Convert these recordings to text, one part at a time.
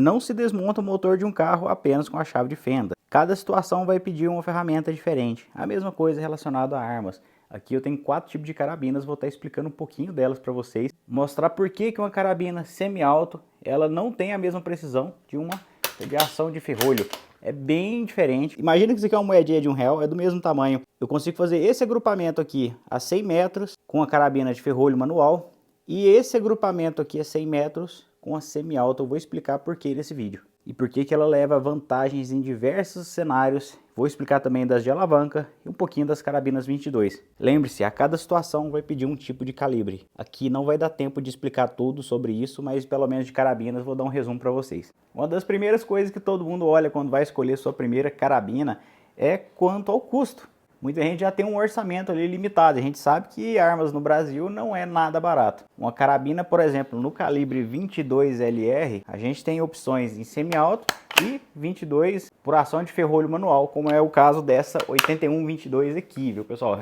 Não se desmonta o motor de um carro apenas com a chave de fenda. Cada situação vai pedir uma ferramenta diferente. A mesma coisa relacionada a armas. Aqui eu tenho 4 tipos de carabinas, vou estar explicando um pouquinho delas para vocês. Mostrar por que uma carabina semi-auto, ela não tem a mesma precisão de uma de ação de ferrolho. É bem diferente. Imagina que isso aqui é uma moedinha de R$1, é do mesmo tamanho. Eu consigo fazer esse agrupamento aqui a 100 metros com a carabina de ferrolho manual. E esse agrupamento aqui a 100 metros com a semi-auto. Eu vou explicar por que nesse vídeo. E por que ela leva vantagens em diversos cenários. Vou explicar também das de alavanca e um pouquinho das carabinas 22. Lembre-se, a cada situação vai pedir um tipo de calibre. Aqui não vai dar tempo de explicar tudo sobre isso, mas pelo menos de carabinas vou dar um resumo para vocês. Uma das primeiras coisas que todo mundo olha quando vai escolher sua primeira carabina é quanto ao custo. Muita gente já tem um orçamento ali limitado. A gente sabe que armas no Brasil não é nada barato. Uma carabina, por exemplo, no calibre 22LR, a gente tem opções em semi-auto e 22 por ação de ferrolho manual, como é o caso dessa 8122 aqui, viu, pessoal?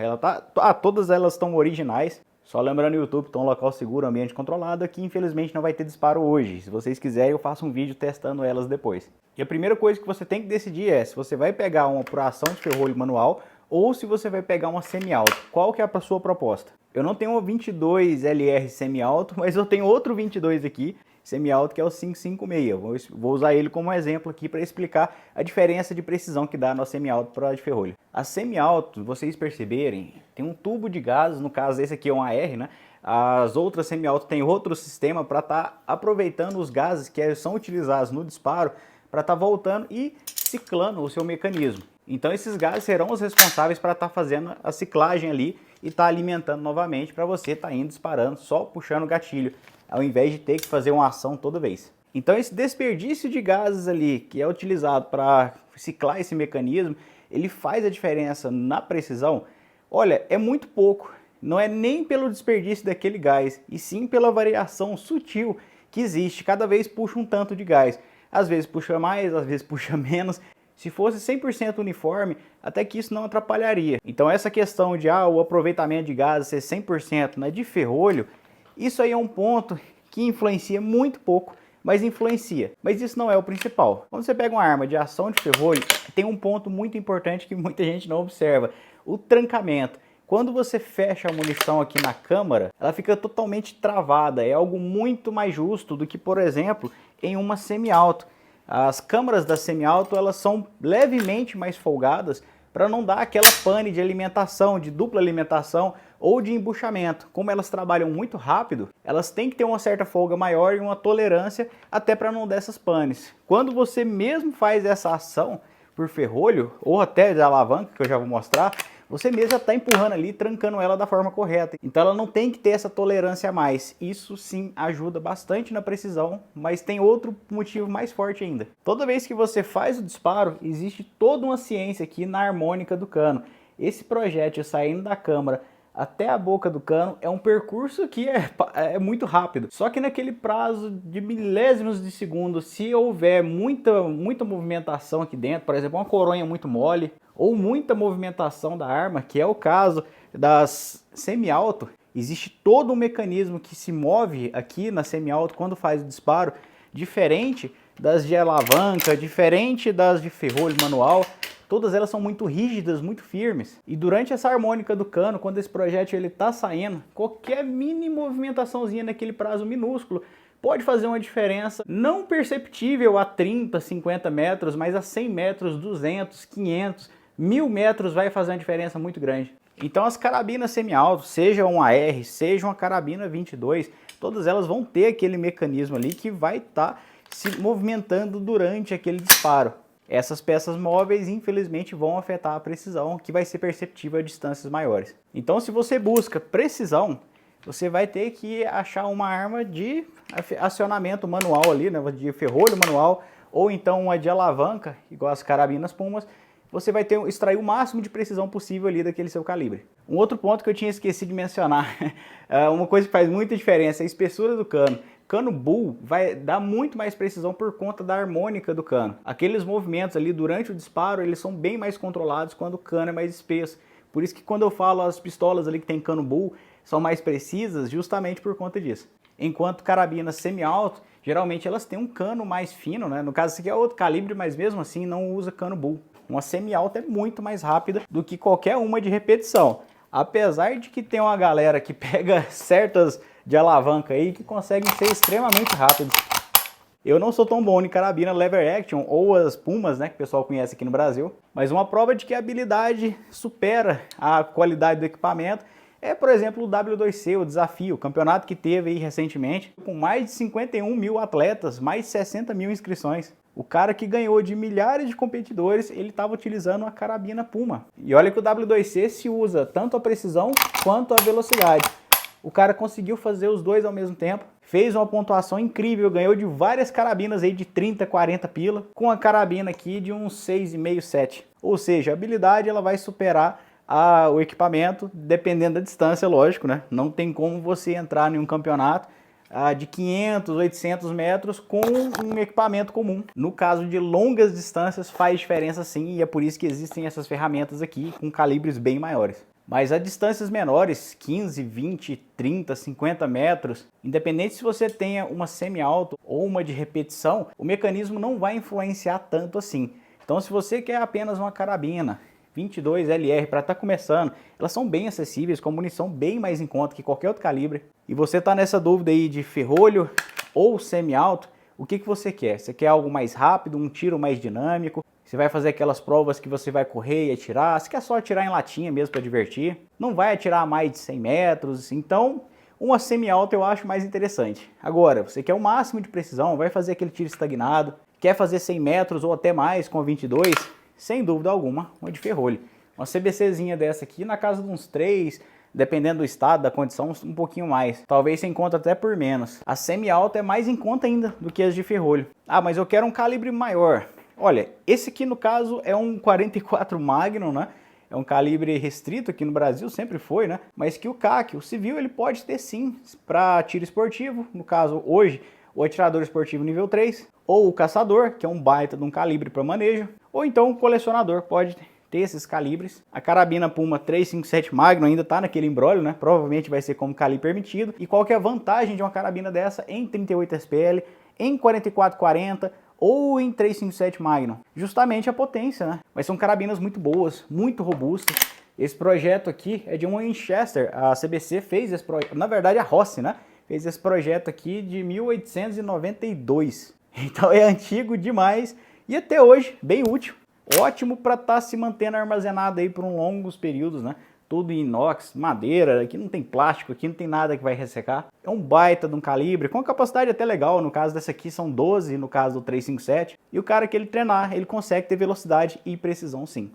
Todas elas estão originais. Só lembrando, no YouTube, estão em local seguro, ambiente controlado. Aqui, infelizmente, não vai ter disparo hoje. Se vocês quiserem, eu faço um vídeo testando elas depois. E a primeira coisa que você tem que decidir é se você vai pegar uma por ação de ferrolho manual ou se você vai pegar uma semi-auto. Qual que é a sua proposta? Eu não tenho uma 22LR semi-auto, mas eu tenho outro 22 aqui, semi-auto, que é o 556. Vou usar ele como exemplo aqui para explicar a diferença de precisão que dá na semi-auto para a de ferrolho. A semi-auto, vocês perceberem, tem um tubo de gases, no caso esse aqui é um AR, né? As outras semi-auto têm outro sistema para estar aproveitando os gases que são utilizados no disparo para estar voltando e ciclando o seu mecanismo. Então esses gases serão os responsáveis para estar fazendo a ciclagem ali e estar alimentando novamente para você estar indo disparando, só puxando o gatilho, ao invés de ter que fazer uma ação toda vez. Então esse desperdício de gases ali, que é utilizado para ciclar esse mecanismo, ele faz a diferença na precisão? Olha, é muito pouco. Não é nem pelo desperdício daquele gás, e sim pela variação sutil que existe. Cada vez puxa um tanto de gás. Às vezes puxa mais, às vezes puxa menos. Se fosse 100% uniforme, até que isso não atrapalharia. Então essa questão de o aproveitamento de gases ser 100%, né, de ferrolho, isso aí é um ponto que influencia muito pouco, mas influencia. Mas isso não é o principal. Quando você pega uma arma de ação de ferrolho, tem um ponto muito importante que muita gente não observa: o trancamento. Quando você fecha a munição aqui na câmara, ela fica totalmente travada. É algo muito mais justo do que, por exemplo, em uma semi-auto. As câmaras da semi-auto, elas são levemente mais folgadas para não dar aquela pane de alimentação, de dupla alimentação ou de embuchamento. Como elas trabalham muito rápido, elas têm que ter uma certa folga maior e uma tolerância até para não dar essas panes. Quando você mesmo faz essa ação por ferrolho ou até de alavanca, que eu já vou mostrar, você mesmo já está empurrando ali, trancando ela da forma correta. Então ela não tem que ter essa tolerância a mais. Isso sim ajuda bastante na precisão, mas tem outro motivo mais forte ainda. Toda vez que você faz o disparo, existe toda uma ciência aqui na harmônica do cano. Esse projétil saindo da câmara até a boca do cano é um percurso que é muito rápido. Só que naquele prazo de milésimos de segundo, se houver muita movimentação aqui dentro, por exemplo, uma coronha muito mole, ou muita movimentação da arma, que é o caso das semi-auto, existe todo um mecanismo que se move aqui na semi-auto quando faz o disparo, diferente das de alavanca, diferente das de ferrolho manual. Todas elas são muito rígidas, muito firmes. E durante essa harmônica do cano, quando esse projétil está saindo, qualquer mini movimentaçãozinha naquele prazo minúsculo pode fazer uma diferença não perceptível a 30, 50 metros, mas a 100 metros, 200, 500, 1000 metros vai fazer uma diferença muito grande. Então as carabinas semi-auto, seja uma AR, seja uma carabina 22, todas elas vão ter aquele mecanismo ali que vai estar se movimentando durante aquele disparo. Essas peças móveis, infelizmente, vão afetar a precisão, que vai ser perceptível a distâncias maiores. Então, se você busca precisão, você vai ter que achar uma arma de acionamento manual ali, né, de ferrolho manual, ou então uma de alavanca, igual as carabinas Pumas. Você vai extrair o máximo de precisão possível ali daquele seu calibre. Um outro ponto que eu tinha esquecido de mencionar, uma coisa que faz muita diferença é a espessura do cano. Cano bull vai dar muito mais precisão por conta da harmônica do cano. Aqueles movimentos ali durante o disparo, eles são bem mais controlados quando o cano é mais espesso. Por isso que quando eu falo as pistolas ali que tem cano bull são mais precisas, justamente por conta disso. Enquanto carabinas semi-auto geralmente elas têm um cano mais fino, né? No caso, esse aqui é outro calibre, mas mesmo assim não usa cano bull. Uma semi-alta é muito mais rápida do que qualquer uma de repetição. Apesar de que tem uma galera que pega certas de alavanca aí que conseguem ser extremamente rápidos. Eu não sou tão bom em carabina lever action ou as Pumas, né, que o pessoal conhece aqui no Brasil, mas uma prova de que a habilidade supera a qualidade do equipamento é, por exemplo, o W2C, o desafio, o campeonato que teve aí recentemente, com mais de 51 mil atletas, mais de 60 mil inscrições. O cara que ganhou de milhares de competidores, ele estava utilizando a carabina Puma. E olha que o W2C se usa tanto a precisão quanto a velocidade. O cara conseguiu fazer os dois ao mesmo tempo, fez uma pontuação incrível, ganhou de várias carabinas aí de 30, 40 pila, com a carabina aqui de uns 6,5, 7. Ou seja, a habilidade ela vai superar o equipamento, dependendo da distância, lógico, né? Não tem como você entrar em um campeonato de 500, 800 metros com um equipamento comum. No caso de longas distâncias faz diferença sim, e é por isso que existem essas ferramentas aqui com calibres bem maiores. Mas a distâncias menores, 15, 20, 30, 50 metros, independente se você tenha uma semi-alto ou uma de repetição, o mecanismo não vai influenciar tanto assim. Então se você quer apenas uma carabina 22 LR para estar começando, elas são bem acessíveis, com munição bem mais em conta que qualquer outro calibre. E você está nessa dúvida aí de ferrolho ou semi-alto, o que você quer? Você quer algo mais rápido, um tiro mais dinâmico? Você vai fazer aquelas provas que você vai correr e atirar? Você quer só atirar em latinha mesmo para divertir? Não vai atirar a mais de 100 metros, então uma semi-alta eu acho mais interessante. Agora, você quer o máximo de precisão, vai fazer aquele tiro estagnado, quer fazer 100 metros ou até mais com a 22? Sem dúvida alguma, uma de ferrolho. Uma CBCzinha dessa aqui na casa de uns 3, dependendo do estado, da condição, um pouquinho mais. Talvez você encontre até por menos. A semi-alta é mais em conta ainda do que as de ferrolho. Ah, mas eu quero um calibre maior. Olha, esse aqui no caso é um 44 Magnum, né? É um calibre restrito aqui no Brasil, sempre foi, né? Mas que o CAC, o civil, ele pode ter sim para tiro esportivo. No caso, hoje, o atirador esportivo nível 3, ou o caçador, que é um baita de um calibre para manejo, ou então o colecionador pode ter esses calibres. A carabina Puma 357 Magnum ainda está naquele embrólio, né? Provavelmente vai ser como calibre permitido. E qual que é a vantagem de uma carabina dessa em 38 SPL, em 4440 ou em 357 Magnum? Justamente a potência, né? Mas são carabinas muito boas, muito robustas. Esse projeto aqui é de uma Winchester. A CBC fez esse projeto, na verdade a Rossi, né? Fez esse projeto aqui de 1892. Então é antigo demais e até hoje bem útil. Ótimo para estar se mantendo armazenado aí por longos períodos, né? Tudo em inox, madeira, aqui não tem plástico, aqui não tem nada que vai ressecar. É um baita de um calibre, com capacidade até legal, no caso dessa aqui são 12, no caso do 357. E o cara que ele treinar, ele consegue ter velocidade e precisão sim.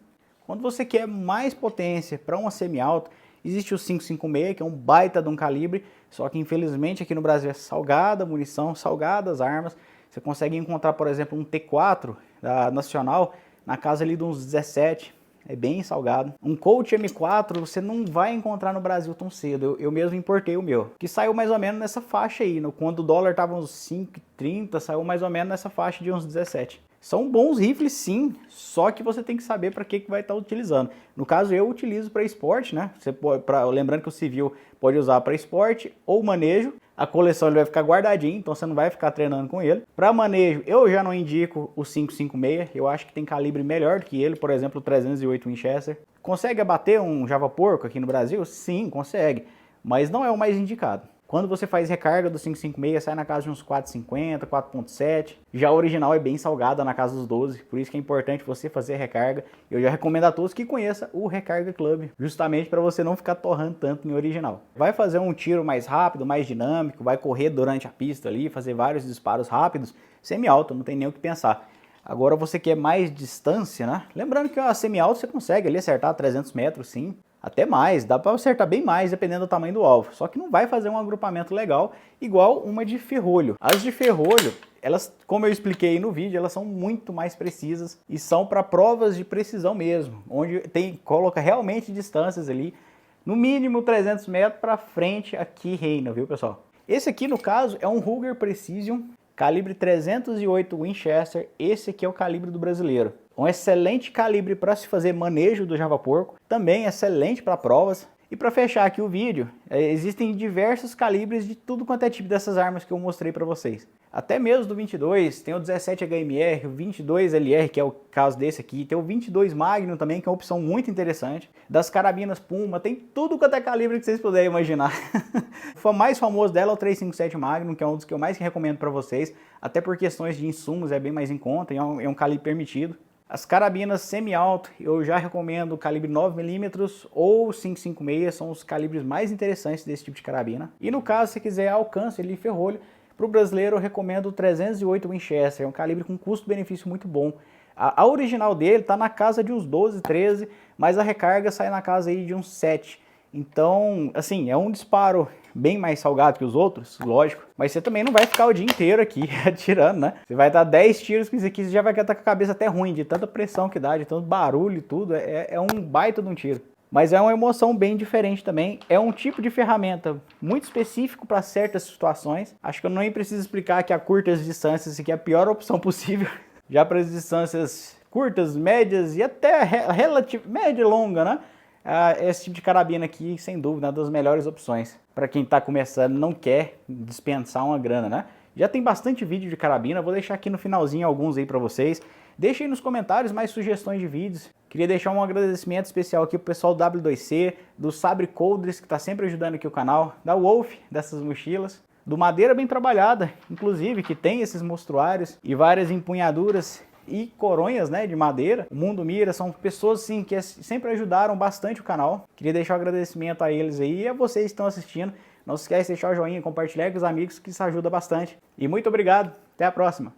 Quando você quer mais potência para uma semi-alta, existe o 556, que é um baita de um calibre, só que infelizmente aqui no Brasil é salgada a munição, salgadas as armas. Você consegue encontrar, por exemplo, um T4 da Nacional na casa ali de uns 17, é bem salgado. Um Colt M4 você não vai encontrar no Brasil tão cedo, eu mesmo importei o meu, que saiu mais ou menos nessa faixa aí, quando o dólar tava uns 5,30, saiu mais ou menos nessa faixa de uns 17. São bons rifles sim, só que você tem que saber para que vai estar utilizando. No caso eu utilizo para esporte, né? Você pode, lembrando que o civil pode usar para esporte ou manejo. A coleção ele vai ficar guardadinho, então você não vai ficar treinando com ele. Para manejo eu já não indico o 556, eu acho que tem calibre melhor do que ele, por exemplo o 308 Winchester. Consegue abater um Java Porco aqui no Brasil? Sim, consegue, mas não é o mais indicado. Quando você faz recarga do 556, sai na casa de uns 4,50, 4,7. Já a original é bem salgada, na casa dos 12. Por isso que é importante você fazer a recarga. Eu já recomendo a todos que conheçam o Recarga Club, justamente para você não ficar torrando tanto em original. Vai fazer um tiro mais rápido, mais dinâmico, vai correr durante a pista ali, fazer vários disparos rápidos, semi-alto, não tem nem o que pensar. Agora você quer mais distância, né? Lembrando que a semi-alto você consegue ali acertar 300 metros, sim. Até mais, dá para acertar bem mais dependendo do tamanho do alvo, só que não vai fazer um agrupamento legal igual uma de ferrolho. As de ferrolho, elas, como eu expliquei no vídeo, elas são muito mais precisas e são para provas de precisão mesmo, onde coloca realmente distâncias ali, no mínimo 300 metros para frente, aqui reina, viu pessoal? Esse aqui no caso é um Ruger Precision calibre 308 Winchester, esse aqui é o calibre do brasileiro. Um excelente calibre para se fazer manejo do Java Porco, também excelente para provas. E para fechar aqui o vídeo, existem diversos calibres de tudo quanto é tipo dessas armas que eu mostrei para vocês. até mesmo do 22, tem o 17HMR, o 22LR, que é o caso desse aqui, tem o 22 Magnum também, que é uma opção muito interessante. Das carabinas Puma, tem tudo quanto é calibre que vocês puderem imaginar. O mais famoso dela é o 357 Magnum, que é um dos que eu mais recomendo para vocês, até por questões de insumos é bem mais em conta, é um calibre permitido. As carabinas semi-alto, eu já recomendo o calibre 9mm ou 5.56, são os calibres mais interessantes desse tipo de carabina. E no caso, se quiser alcance ali ferrolho, para o brasileiro eu recomendo o 308 Winchester, é um calibre com custo-benefício muito bom. A original dele está na casa de uns 12, 13, mas a recarga sai na casa aí de uns 7. Então, assim, é um disparo bem mais salgado que os outros, lógico, mas você também não vai ficar o dia inteiro aqui atirando, né? Você vai dar 10 tiros com isso aqui, você já vai estar com a cabeça até ruim, de tanta pressão que dá, de tanto barulho e tudo, é um baita de um tiro. Mas é uma emoção bem diferente também, é um tipo de ferramenta muito específico para certas situações. Acho que eu nem preciso explicar que a curtas distâncias isso aqui é a pior opção possível. Já para as distâncias curtas, médias e até média e longa, né? Esse tipo de carabina aqui, sem dúvida, é uma das melhores opções. Para quem está começando, não quer dispensar uma grana, né? Já tem bastante vídeo de carabina, vou deixar aqui no finalzinho alguns aí para vocês. Deixem aí nos comentários mais sugestões de vídeos. Queria deixar um agradecimento especial aqui pro pessoal do W2C, do Sabre Coldres, que está sempre ajudando aqui o canal, da Wolf, dessas mochilas, do Madeira Bem Trabalhada, inclusive, que tem esses mostruários e várias empunhaduras e coronhas, né, de madeira. O Mundo Mira são pessoas assim, que sempre ajudaram bastante o canal. Queria deixar um agradecimento a eles aí e a vocês que estão assistindo. Não se esquece de deixar o joinha, compartilhar com os amigos, que isso ajuda bastante. E muito obrigado, até a próxima!